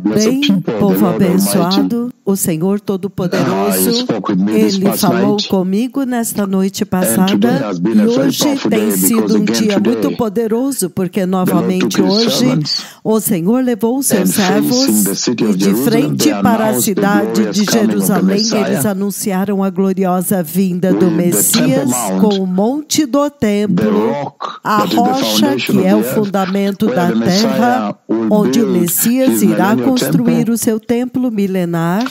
Bem, povo abençoado, o Senhor Todo-Poderoso, Ele falou comigo nesta noite passada e hoje tem sido um dia muito poderoso, porque novamente hoje o Senhor levou os seus servos e de frente para a cidade de Jerusalém eles anunciaram a gloriosa vinda do Messias com o monte do templo, a rocha que é o fundamento da terra, onde o Messias irá construir o seu templo milenar.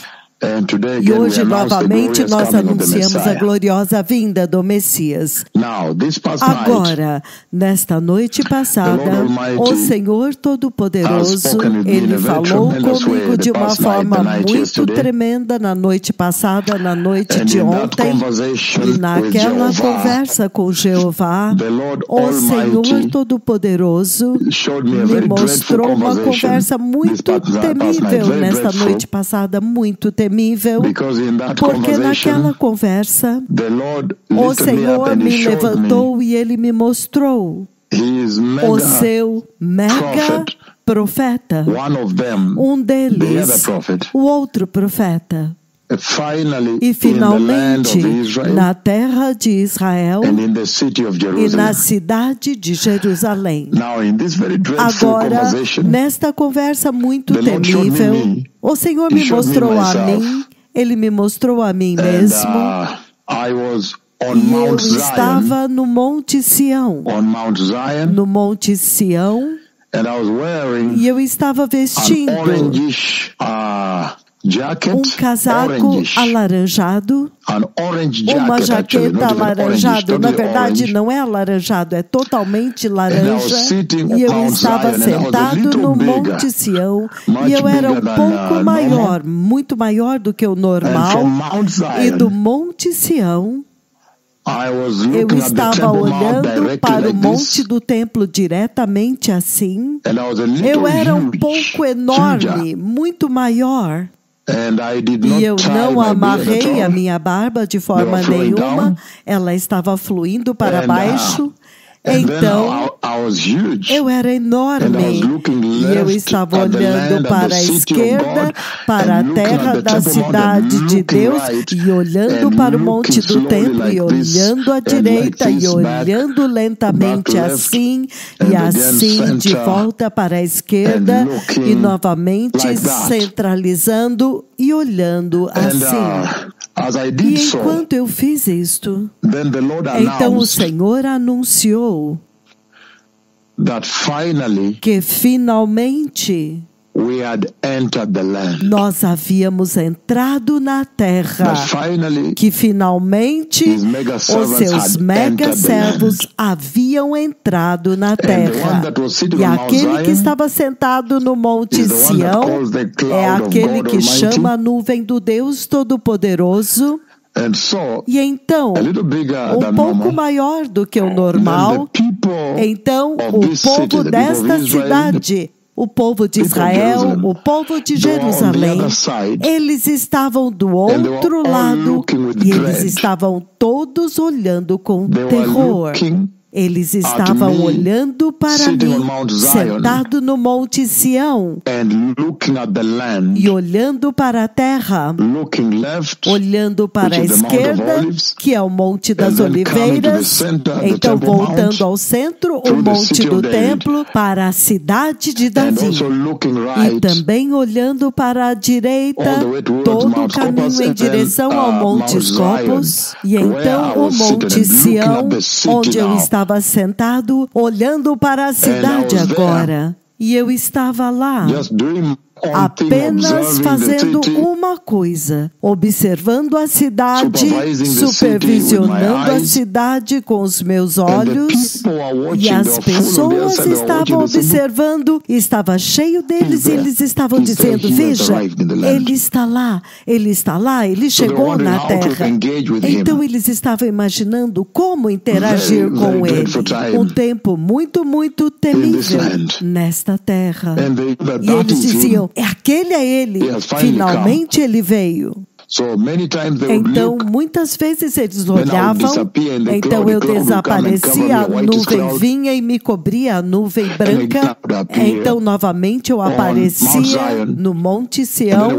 E hoje, novamente, nós anunciamos a gloriosa vinda do Messias. Agora, nesta noite passada, o Senhor Todo-Poderoso, Ele falou comigo de uma forma muito tremenda na noite passada, na noite de ontem, e naquela conversa com Jeová, o Senhor Todo-Poderoso me mostrou uma conversa muito temível nesta noite passada, muito temível. Porque naquela conversa o Senhor me levantou e Ele me mostrou o seu mega profeta, um deles, o outro profeta. E finalmente, na terra de Israel e na cidade de Jerusalém. Agora, nesta conversa muito temível, o Senhor me mostrou a mim, Ele me mostrou a mim mesmo, e eu estava no Monte Sião, e eu estava vestindo um casaco alaranjado, uma jaqueta alaranjada. Na verdade, não é alaranjado, é totalmente laranja. E eu estava sentado no Monte Sião, e eu era um pouco maior, muito maior do que o normal. E do Monte Sião, eu estava olhando para o monte do templo diretamente assim. Eu era um pouco enorme, muito maior. E eu não amarrei a minha barba de forma nenhuma, ela estava fluindo para baixo. Então, eu era enorme e eu estava olhando para a esquerda, para a terra da cidade de Deus, e olhando para o monte do templo, e olhando à direita, e olhando lentamente assim, e assim de volta para a esquerda, e novamente centralizando e olhando assim. E enquanto eu fiz isto, então o Senhor anunciou que finalmente nós havíamos entrado na terra, que finalmente os seus mega servos haviam entrado na terra. E aquele que estava sentado no Monte Sião é aquele que chama a nuvem do Deus Todo-Poderoso. E então, um pouco maior do que o normal, então o povo desta cidade, o povo de Israel, o povo de Jerusalém, eles estavam do outro lado e eles estavam todos olhando com terror. Eles estavam olhando para mim, sentado no Monte Sião, e olhando para a terra, olhando para a esquerda, que é o Monte das Oliveiras, então voltando ao centro, o Monte do Templo, para a cidade de Davi, e também olhando para a direita, todo o caminho em direção ao Monte Escopos, e então o Monte Sião, onde eu estava sentado, olhando para a cidade agora. E eu estava lá, apenas fazendo uma coisa, observando a cidade, supervisionando a cidade com os meus olhos, e as pessoas estavam observando, estava cheio deles e eles estavam dizendo, veja, ele está lá, ele chegou na terra. Então eles estavam imaginando como interagir com ele, um tempo muito, muito temível nesta terra. E eles diziam, aquele é ele, finalmente ele veio. Então, muitas vezes eles olhavam, então eu desaparecia, a nuvem vinha e me cobria, a nuvem branca, então novamente eu aparecia no Monte Sião,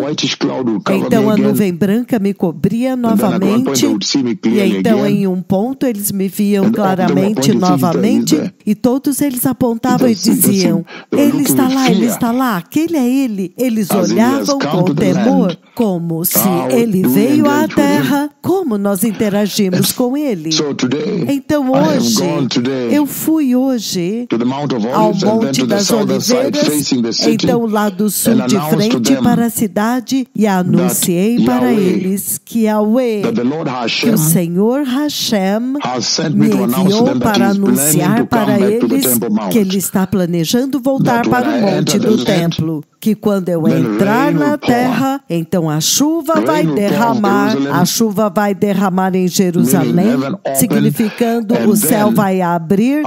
então a nuvem branca me cobria novamente, e então em um ponto eles me viam claramente novamente, e todos eles apontavam e diziam, ele está lá, aquele é ele. Eles olhavam com temor, como se ele veio à terra, como nós interagimos com ele. Então hoje, eu fui hoje ao Monte das Oliveiras, então lá do sul de frente para a cidade, e anunciei para eles que Yahweh, que o Senhor Hashem me enviou para anunciar para eles que ele está planejando voltar para o monte do templo, que quando eu entrar na terra, então a chuva vai derramar em Jerusalém, significando o céu vai abrir.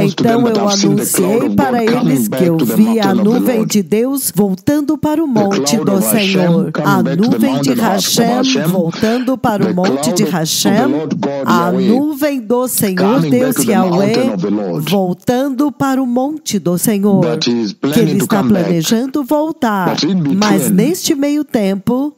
Então eu anunciei para eles que eu vi a nuvem de Deus voltando para o monte do Senhor, a nuvem de Hashem voltando para o monte de Hashem, a nuvem do Senhor Deus Yahweh voltando para o monte do Senhor, que ele está planejando voltar. Mas neste meio tempo,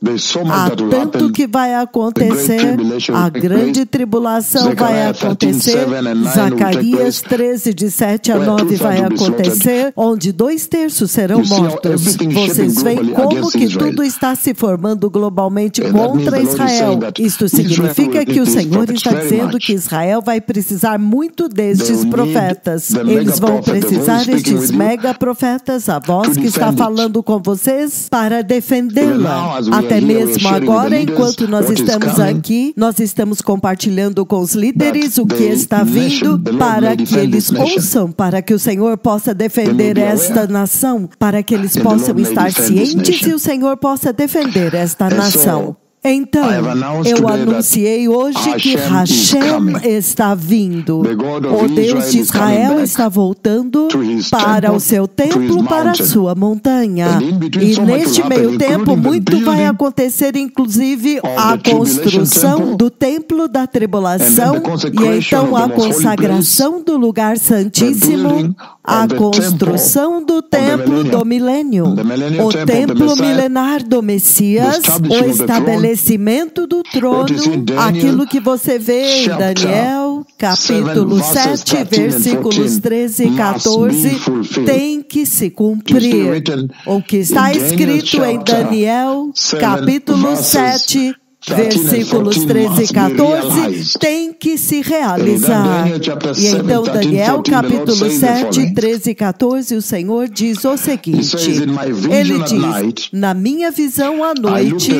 há tanto que vai acontecer, a grande tribulação vai acontecer, Zacarias 13, de 7 a 9 vai acontecer, onde 2/3 serão mortos. Vocês veem como que tudo está se formando globalmente contra Israel. Isto significa que o Senhor está dizendo que Israel vai precisar muito destes profetas. Eles vão precisar destes mega profetas, a voz que está falando com vocês, para defendê-la. Até mesmo agora, enquanto nós estamos aqui, nós estamos compartilhando com os líderes o que está vindo, para que eles ouçam, para que o Senhor possa defender esta nação, para que eles possam estar cientes e o Senhor possa defender esta nação. Então, eu anunciei hoje que Hashem está vindo. O Deus de Israel está voltando para o seu templo, para a sua montanha. E neste meio tempo, muito vai acontecer, inclusive a construção do templo da tribulação, e então a consagração do lugar santíssimo, a construção do templo do milênio, o templo milenar do Messias, o estabelecimento do trono, aquilo que você vê em Daniel, capítulo 7, versículos 13 e 14, tem que se cumprir. O que está escrito em Daniel, capítulo 7, versículos 13 e 14, tem que se realizar. E então, Daniel, capítulo 7, 13 e 14, o Senhor diz o seguinte, ele diz, na minha visão à noite,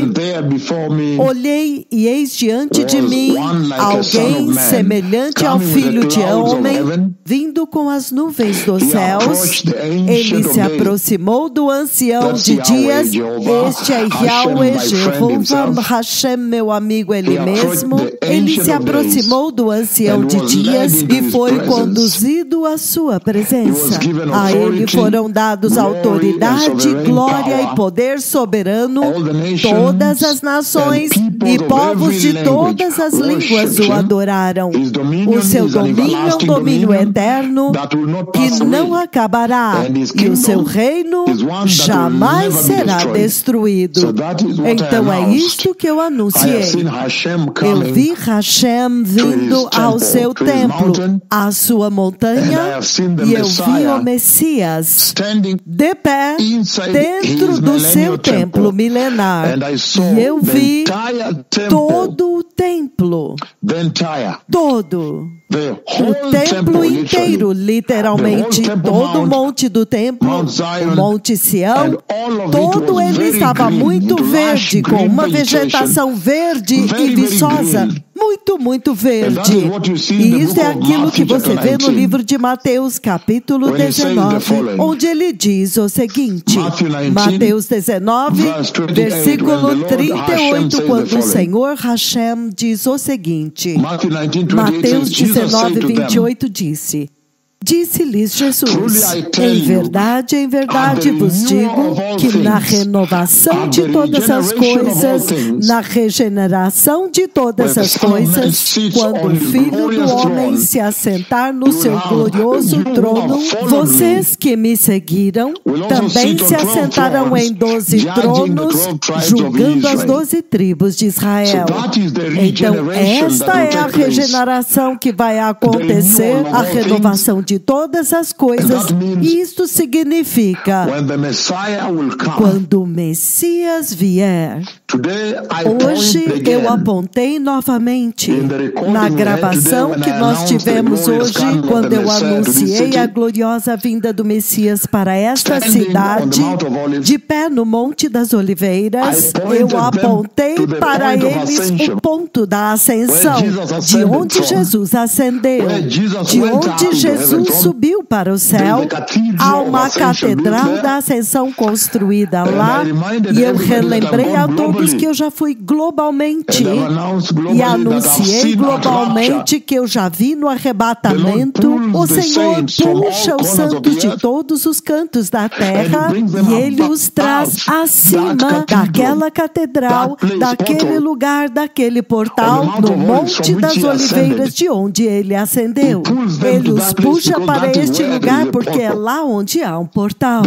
olhei e eis diante de mim alguém semelhante ao Filho de Homem, vindo com as nuvens dos céus. Ele se aproximou do ancião de dias, este é Yahweh Jehovah Hashem, meu amigo, ele mesmo. Ele se aproximou do ancião de dias e foi conduzido à sua presença. A ele foram dados autoridade, glória e poder soberano. Todas as nações e povos de todas as línguas o adoraram. O seu domínio é um domínio eterno que não acabará, e o seu reino jamais será destruído. Então é isto que eu anunciei. Eu vi Hashem vindo ao seu templo, à sua montanha, e eu vi o Messias de pé dentro do seu templo milenar. E eu vi todo o templo, todo o templo inteiro, literalmente, todo o monte do templo, o Monte Sião, todo ele estava muito verde, com uma vegetação verde e viçosa, muito verde. E isso é aquilo que você vê no livro de Mateus, capítulo 19, onde ele diz o seguinte, Mateus 19, versículo 38, quando o Senhor Hashem diz o seguinte, Mateus 19, 28 disse, Disse-lhes Jesus: em verdade vos digo que na renovação de todas as coisas, na regeneração de todas as coisas, quando o Filho do Homem se assentar no seu glorioso trono, vocês que me seguiram também se assentarão em 12 tronos, julgando as 12 tribos de Israel. Então, esta é a regeneração que vai acontecer, a renovação de todas as coisas. Isto significa quando o Messias vier. Hoje eu apontei novamente na gravação que nós tivemos hoje, quando eu anunciei a gloriosa vinda do Messias para esta cidade, de pé no Monte das Oliveiras, eu apontei para eles o ponto da ascensão, de onde Jesus ascendeu, de onde Jesus subiu para o céu. Há uma catedral da ascensão construída lá, e eu relembrei a todos que eu já fui globalmente e anunciei globalmente que eu já vi no arrebatamento. O Senhor puxa os santos de todos os cantos da terra e Ele os traz acima daquela catedral, daquele lugar, daquele portal, no Monte das Oliveiras, de onde Ele ascendeu. Ele os puxa para este lugar porque é lá onde há um portal.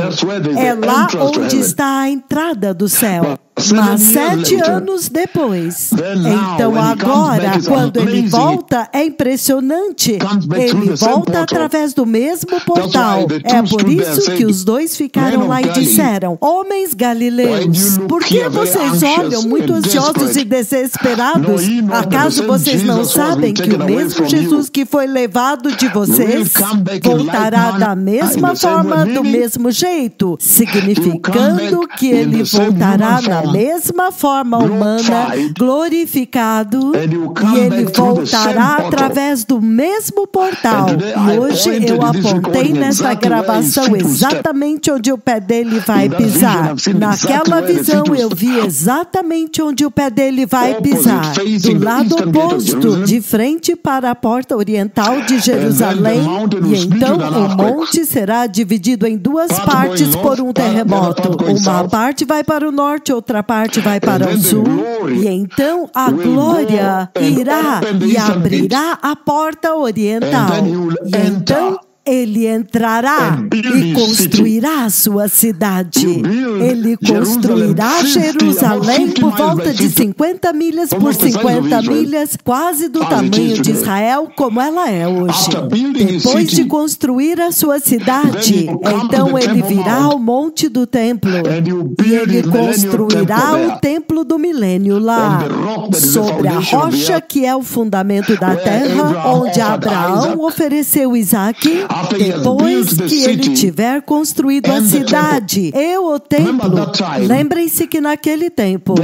É lá onde está a entrada do céu. Mas 7 anos depois, então agora, quando ele volta, é impressionante. Ele volta através do mesmo portal. É por isso que os dois ficaram lá e disseram: homens galileus, por que vocês olham muito ansiosos e desesperados? Acaso vocês não sabem que o mesmo Jesus que foi levado de vocês voltará da mesma forma, do mesmo jeito, significando que ele voltará na mesma forma humana, glorificado, e ele voltará através do mesmo portal. E hoje eu apontei nesta gravação exatamente onde o pé dele vai pisar. Naquela visão eu vi exatamente onde o pé dele vai pisar, do lado oposto, de frente para a porta oriental de Jerusalém. E então o monte será dividido em 2 partes por um terremoto. Uma parte vai para o norte, outra parte vai para o sul, e então a glória irá e abrirá a porta oriental, e então ele entrará e construirá a sua cidade. Ele construirá Jerusalém por volta de 50 milhas por 50 milhas, quase do tamanho de Israel, como ela é hoje. Depois de construir a sua cidade, então ele virá ao monte do templo, e ele construirá o templo do milênio lá, sobre a rocha que é o fundamento da terra, onde Abraão ofereceu Isaque. Depois que ele tiver construído a cidade e o templo, lembrem-se que naquele tempo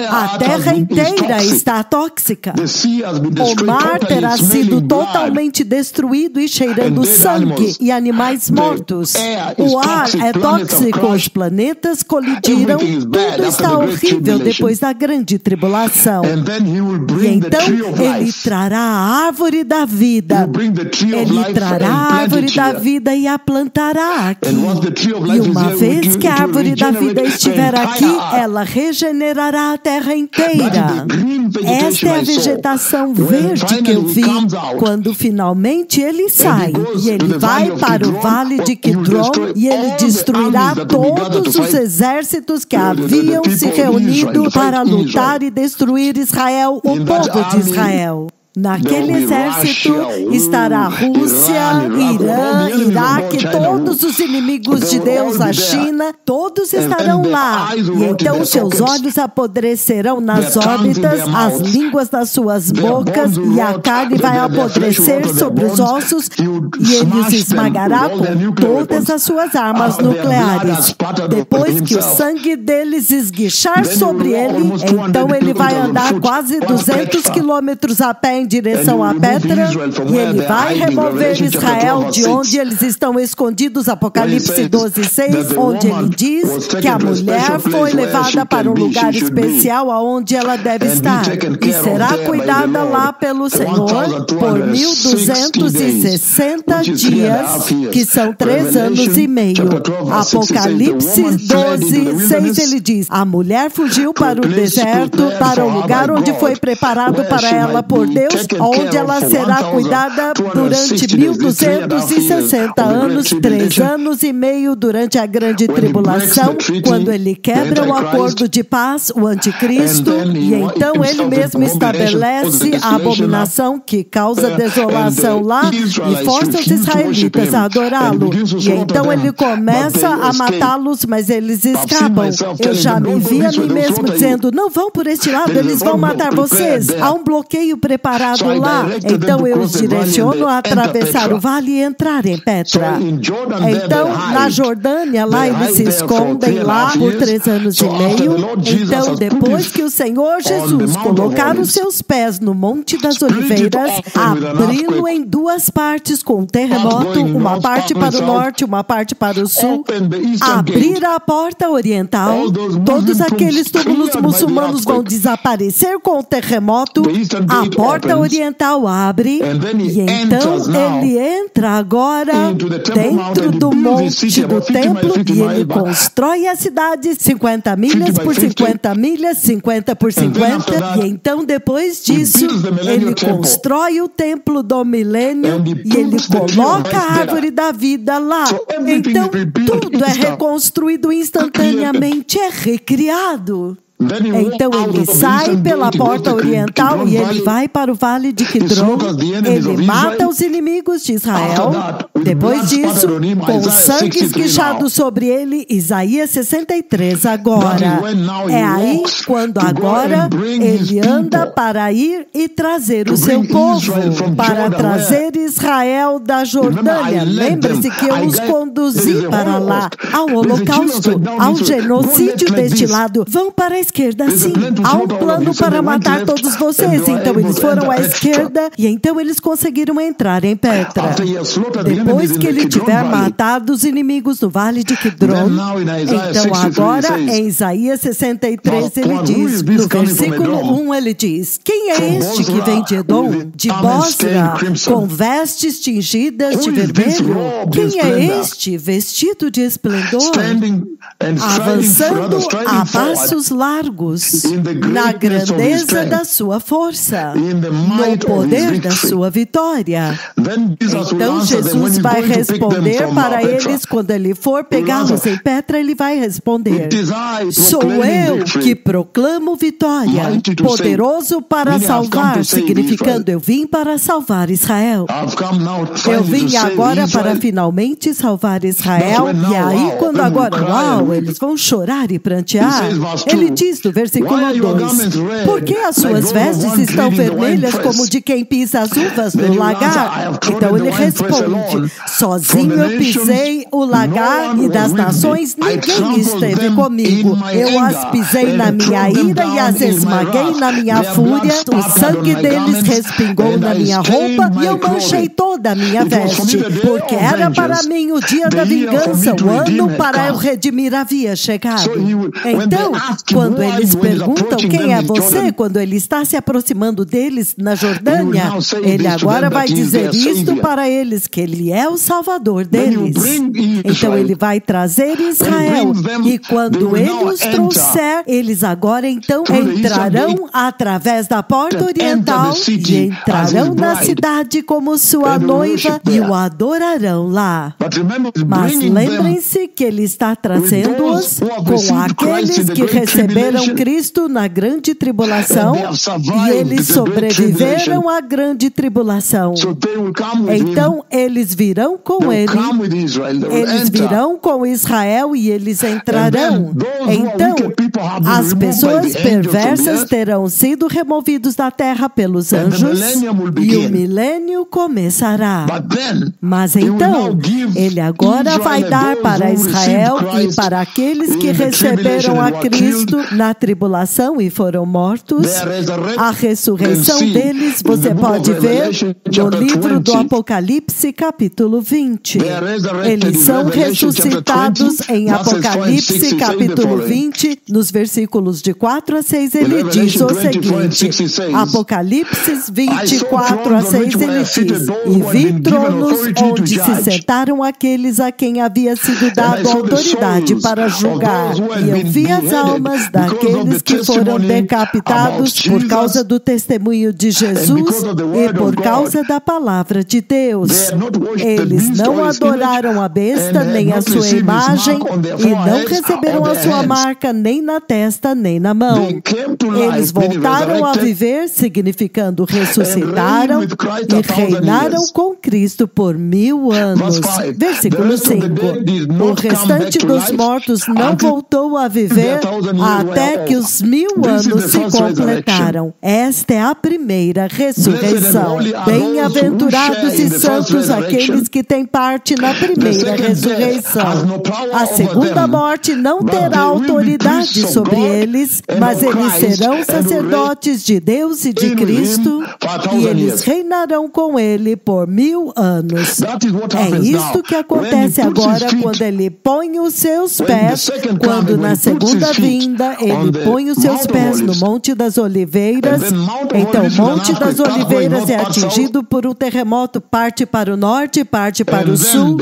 a terra inteira está tóxica. O mar terá sido totalmente destruído e cheirando sangue e animais mortos. O ar é tóxico, os planetas colidiram, tudo está horrível depois da grande tribulação. E então ele trará a árvore da vida. Ele trará a árvore da vida e a plantará aqui. E uma vez que a árvore da vida estiver aqui, ela regenerará a terra inteira. Esta é a vegetação verde que eu vi quando finalmente ele sai. E ele vai para o vale de Kidron e ele destruirá todos os exércitos que haviam se reunido para lutar e destruir Israel, o povo de Israel. Naquele exército estará a Rússia, Irã, Iraque, todos os inimigos de Deus, a China, todos estarão lá. E então seus olhos apodrecerão nas órbitas, as línguas das suas bocas, e a carne vai apodrecer sobre os ossos, e ele os esmagará com todas as suas armas nucleares. Depois que o sangue deles esguichar sobre ele, então ele vai andar quase 200 quilômetros a pé em em direção a Petra e ele vai remover Israel de onde eles estão escondidos, Apocalipse 12:6, onde ele diz que a mulher foi levada para um lugar especial aonde ela deve estar e será cuidada lá pelo Senhor por 1260 dias, que são 3 anos e meio. Apocalipse 12:6, ele diz: a mulher fugiu para o deserto, para o lugar onde foi preparado para ela por Deus, onde ela será cuidada durante 1260 anos, 3 anos e meio durante a grande tribulação, quando ele quebra o acordo de paz, o anticristo, e então ele mesmo estabelece a abominação que causa desolação lá e força os israelitas a adorá-lo. E então ele começa a matá-los, mas eles escapam. Eu já me vi a mim mesmo dizendo: não vão por este lado, eles vão matar vocês. Há um bloqueio preparado lá. Então eu os direciono a atravessar o vale e entrar em Petra. Então, na Jordânia, lá eles se escondem lá por 3 anos e meio. Então, depois que o Senhor Jesus colocar os seus pés no Monte das Oliveiras, abri-lo em 2 partes com um terremoto, uma parte para o norte, uma parte para o sul, abrir a porta oriental, todos aqueles túmulos muçulmanos vão desaparecer com o terremoto, a porta oriental abre, e então ele entra agora dentro do monte do templo e ele constrói a cidade 50 milhas por 50 milhas, 50 por 50, e então depois disso ele constrói o templo do milênio e ele coloca a árvore da vida lá. Então tudo é reconstruído instantaneamente, é recriado. Então ele sai pela porta oriental e ele vai para o vale de Quidron. Ele mata os inimigos de Israel. Depois disso, com o sangue esguichado sobre ele, Isaías 63 agora. É aí quando agora ele anda para ir e trazer o seu povo, para trazer Israel da Jordânia. Lembre-se que eu os conduzi para lá, ao holocausto, ao genocídio deste lado. Vão para a esquerda, sim. Há um plano para matar todos vocês. Então eles foram à esquerda e então eles conseguiram entrar em Petra. Depois que ele tiver matado os inimigos no vale de Quidron, então agora em Isaías 63 ele diz, no versículo 1 ele diz: quem é este que vem de Edom, de Bosra, com vestes tingidas de vermelho? Quem é este vestido de esplendor, avançando a passos largos, na grandeza da sua força, no poder da sua vitória? Então Jesus vai responder para eles quando ele for pegá-los em Petra, ele vai responder: sou eu que proclamo vitória, poderoso para salvar, significando eu vim para salvar Israel. Eu vim agora para finalmente salvar Israel. E aí quando agora, uau, eles vão chorar e prantear. Ele diz no versículo 2: por que as suas vestes estão vermelhas como de quem pisa as uvas no lagar? Então ele responde: sozinho eu pisei o lagar e das nações ninguém esteve comigo. Eu as pisei na minha ira e as esmaguei na minha fúria. O sangue deles respingou na minha roupa e eu manchei toda a minha veste, porque era para mim o dia da vingança, o ano para eu redimir havia chegado. Então, quando eles perguntam quem é você, quando ele está se aproximando deles na Jordânia, ele agora vai dizer isto para eles, que ele é o Salvador deles. Então ele vai trazer Israel, e quando ele os trouxer, eles agora então entrarão através da porta oriental e entrarão na cidade como sua noiva e o adorarão lá. Mas lembrem-se que ele está trazendo-os com aqueles que receberam Cristo na grande tribulação e eles sobreviveram à grande tribulação. Então eles virão com ele, eles virão com Israel e eles entrarão. Então as pessoas perversas terão sido removidos da terra pelos anjos e o milênio começará. dará. Mas então, ele agora vai dar para Israel e para aqueles que receberam a Cristo na tribulação e foram mortos, a ressurreição deles você pode ver no livro do Apocalipse, capítulo 20. Eles são ressuscitados em Apocalipse, capítulo 20, nos versículos de 4 a 6, ele diz o seguinte, Apocalipse 24 a 6, ele diz, e vi tronos onde se sentaram aqueles a quem havia sido dado autoridade para julgar, e eu vi as almas daqueles que foram decapitados por causa do testemunho de Jesus e por causa da palavra de Deus. Eles não adoraram a besta, nem a sua imagem, e não receberam a sua marca, nem na testa, nem na mão. Eles voltaram a viver, significando ressuscitaram e reinaram com Cristo por 1000 anos. Versículo 5. O restante dos mortos não voltou a viver até que os 1000 anos se completaram. Esta é a primeira ressurreição. Bem-aventurados e santos aqueles que têm parte na primeira ressurreição. A segunda morte não terá autoridade sobre eles, mas eles serão sacerdotes de Deus e de Cristo, e eles reinarão com ele por 1000 anos. É isto que acontece agora quando ele põe os seus pés, quando na segunda vinda ele põe os seus pés no Monte das Oliveiras. Então o Monte das Oliveiras é atingido por um terremoto, parte para o norte, parte para o sul.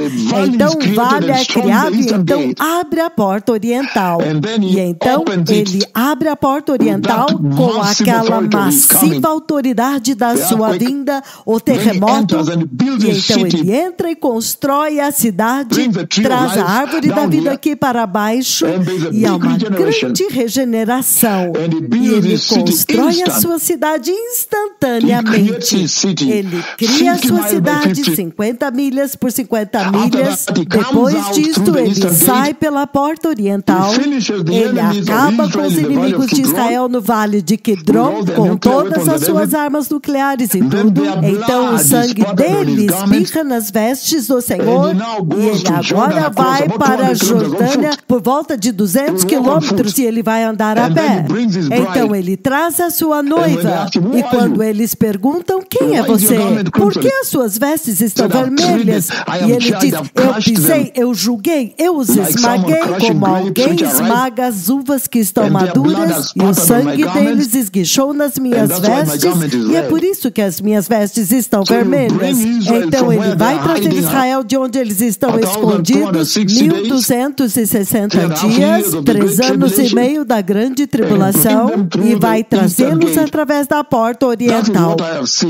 Então o vale é criado e então abre a porta oriental. E então ele abre a porta oriental com aquela massiva autoridade da sua vinda, o terremoto. E então ele entra e constrói a cidade, traz a árvore da vida aqui para baixo e há uma grande regeneração. E ele constrói a sua cidade instantaneamente. Ele cria a sua cidade 50 milhas por 50 milhas. Depois disto, ele sai pela porta oriental. Ele acaba com os inimigos de Israel no vale de Quidron, com todas as suas armas nucleares e tudo. Então o sangue dele espirra nas vestes do Senhor e ele agora vai para a Jordânia por volta de 200 quilômetros e ele vai andar a pé. Então ele traz a sua noiva e quando eles perguntam, quem é você? Por que as suas vestes estão vermelhas? E ele diz, eu pisei, eu julguei, eu os esmaguei como alguém esmaga as uvas que estão maduras e o sangue deles esguichou nas minhas vestes e é por isso que as minhas vestes estão vermelhas. Então ele vai trazer Israel de onde eles estão escondidos 1260 dias, 3 anos e meio da grande tribulação e vai trazê-los através da porta oriental.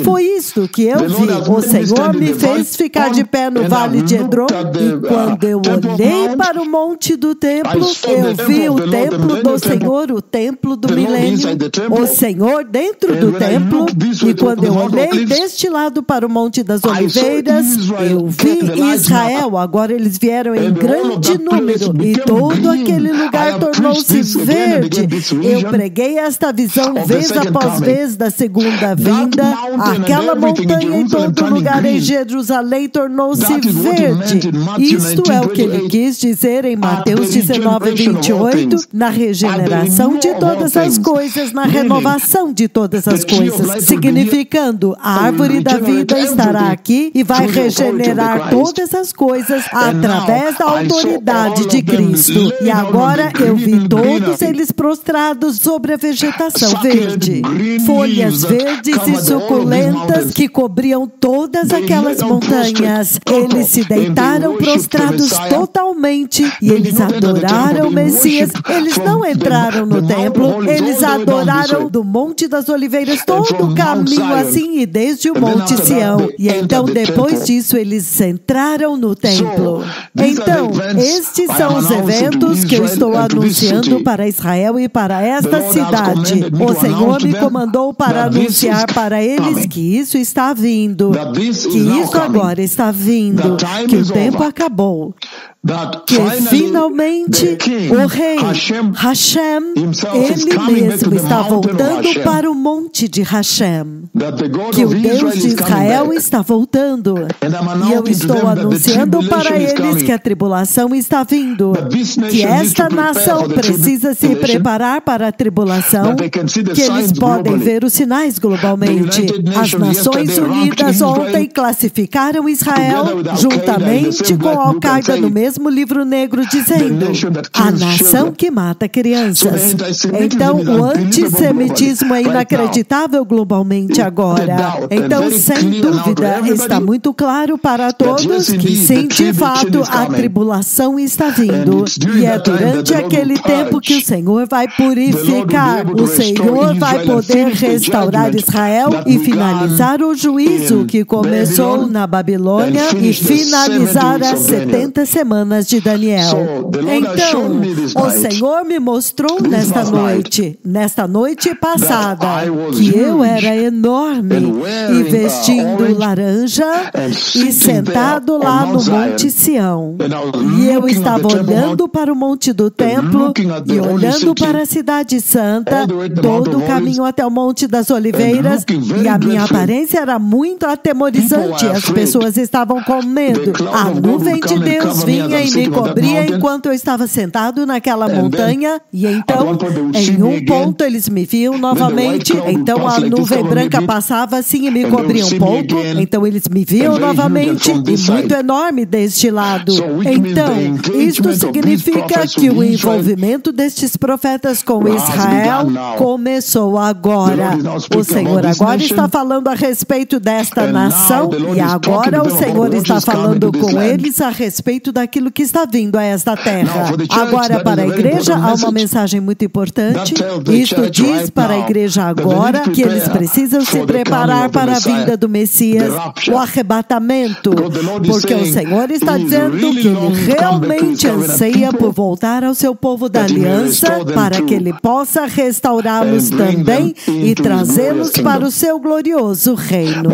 Foi isto que eu vi. O Senhor me fez ficar de pé no vale de Edrom e quando eu olhei para o monte do templo, eu vi o templo do Senhor, o templo do milênio, o Senhor dentro do templo e quando eu olhei deste lado para o Monte das Oliveiras, eu vi Israel. Agora eles vieram em grande número e todo aquele lugar tornou-se verde. Eu preguei esta visão vez após vez da segunda vinda. Aquela montanha em todo lugar em Jerusalém tornou-se verde. Isto é o que ele quis dizer em Mateus 19, 28, na regeneração de todas as coisas, na renovação de todas as coisas, significando a árvore da vida estará aqui e vai regenerar todas as coisas através da autoridade de Cristo. E agora eu vi todos eles prostrados sobre a vegetação verde, folhas verdes e suculentas que cobriam todas aquelas montanhas. Eles se deitaram prostrados totalmente e eles adoraram o Messias. Eles não entraram no templo, eles adoraram do Monte das Oliveiras todo o caminho assim e desde o Monte Sião. E então depois disso eles entraram no templo. Então estes são os eventos que eu estou anunciando para Israel e para esta cidade. O Senhor me comandou para anunciar para eles que isso está vindo, que isso agora está vindo, que o tempo acabou. que finalmente o rei Hashem, ele mesmo está voltando para o monte de Hashem, que o Deus de Israel está voltando. E eu estou anunciando para eles que a tribulação está vindo, que esta nação precisa se preparar para a tribulação, que eles podem ver os sinais globalmente. As Nações Unidas ontem classificaram Israel juntamente com a Al-Qaeda no mesmo livro negro, dizendo a nação que mata crianças. Então o antissemitismo é inacreditável globalmente agora. Então, sem dúvida, está muito claro para todos que sim, de fato, a tribulação está vindo. E é durante aquele tempo que o Senhor vai purificar, o Senhor vai poder restaurar Israel e finalizar o juízo que começou na Babilônia e finalizar as 70 semanas de Daniel. Então, o Senhor me mostrou nesta noite passada, que eu era enorme e vestindo laranja e sentado lá no Monte Sião. E eu estava olhando para o Monte do Templo e olhando para a Cidade Santa, todo o caminho até o Monte das Oliveiras, e a minha aparência era muito atemorizante. As pessoas estavam com medo. A nuvem de Deus vinha e me cobria enquanto eu estava sentado naquela montanha, e então, em um ponto, eles me viam novamente. Então a nuvem branca passava assim e me cobria um pouco. Então eles me viam novamente, e muito enorme deste lado. Então, isto significa que o envolvimento destes profetas com Israel começou agora. O Senhor agora está falando a respeito desta nação, e agora o Senhor está falando com eles a respeito daquilo que está vindo a esta terra. Agora, para a igreja, há uma mensagem muito importante. Isto diz para a igreja agora que eles precisam se preparar para a vinda do Messias, o arrebatamento, porque o Senhor está dizendo que Ele realmente anseia por voltar ao seu povo da aliança, para que Ele possa restaurá-los também e trazê-los para o seu glorioso reino.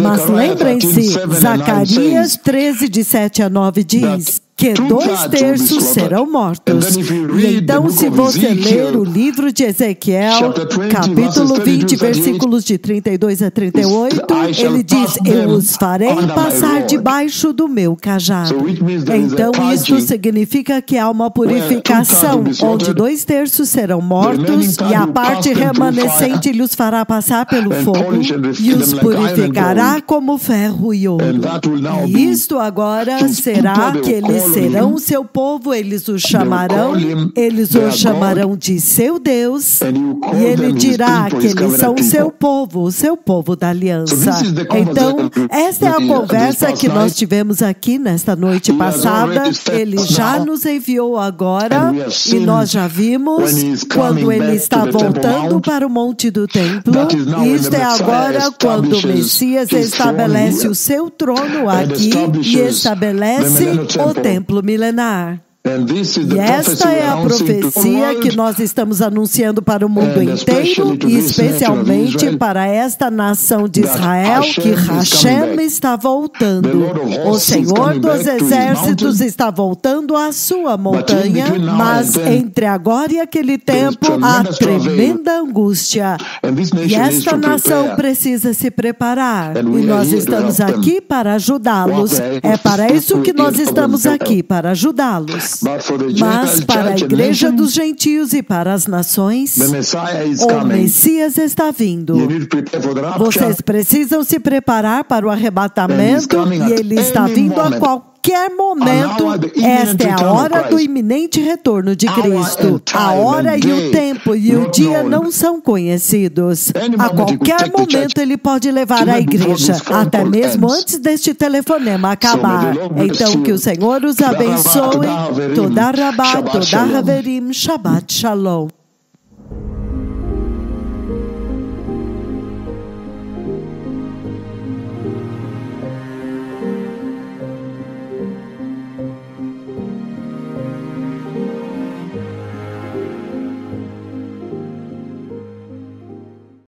Mas lembrem-se, Zacarias 13, de 7 a 9 diz que 2/3 serão mortos. E então, se você ler o livro de Ezequiel, capítulo 20, versículos de 32 a 38, ele diz: eu os farei passar debaixo do meu cajado. Então, isso significa que há uma purificação, onde 2/3 serão mortos, e a parte remanescente lhes fará passar pelo fogo, e os purificará como ferro e ouro. E isto agora será que eles serão o seu povo, eles o chamarão de seu Deus, e ele dirá que eles são o seu povo da aliança. Então, esta é a conversa que nós tivemos aqui nesta noite passada. Ele já nos enviou agora, e nós já vimos quando ele está voltando para o Monte do Templo. Isto é agora quando o Messias estabelece o seu trono aqui e estabelece o templo milenar. E esta é a profecia que nós estamos anunciando para o mundo inteiro, e especialmente para esta nação de Israel, que Hashem está voltando. O Senhor dos Exércitos está voltando à sua montanha, mas entre agora e aquele tempo há tremenda angústia. E esta nação precisa se preparar, e nós estamos aqui para ajudá-los. É para isso que nós estamos aqui, para ajudá-los. Mas para a igreja dos gentios e para as nações, o Messias está vindo. Vocês precisam se preparar para o arrebatamento, e ele está vindo a qualquer momento. Esta é a hora do iminente retorno de Cristo. A hora e o tempo e o dia não são conhecidos. A qualquer momento ele pode levar a igreja, até mesmo antes deste telefonema acabar. Então, que o Senhor os abençoe. Toda Rabá, toda Haverim, Shabbat Shalom.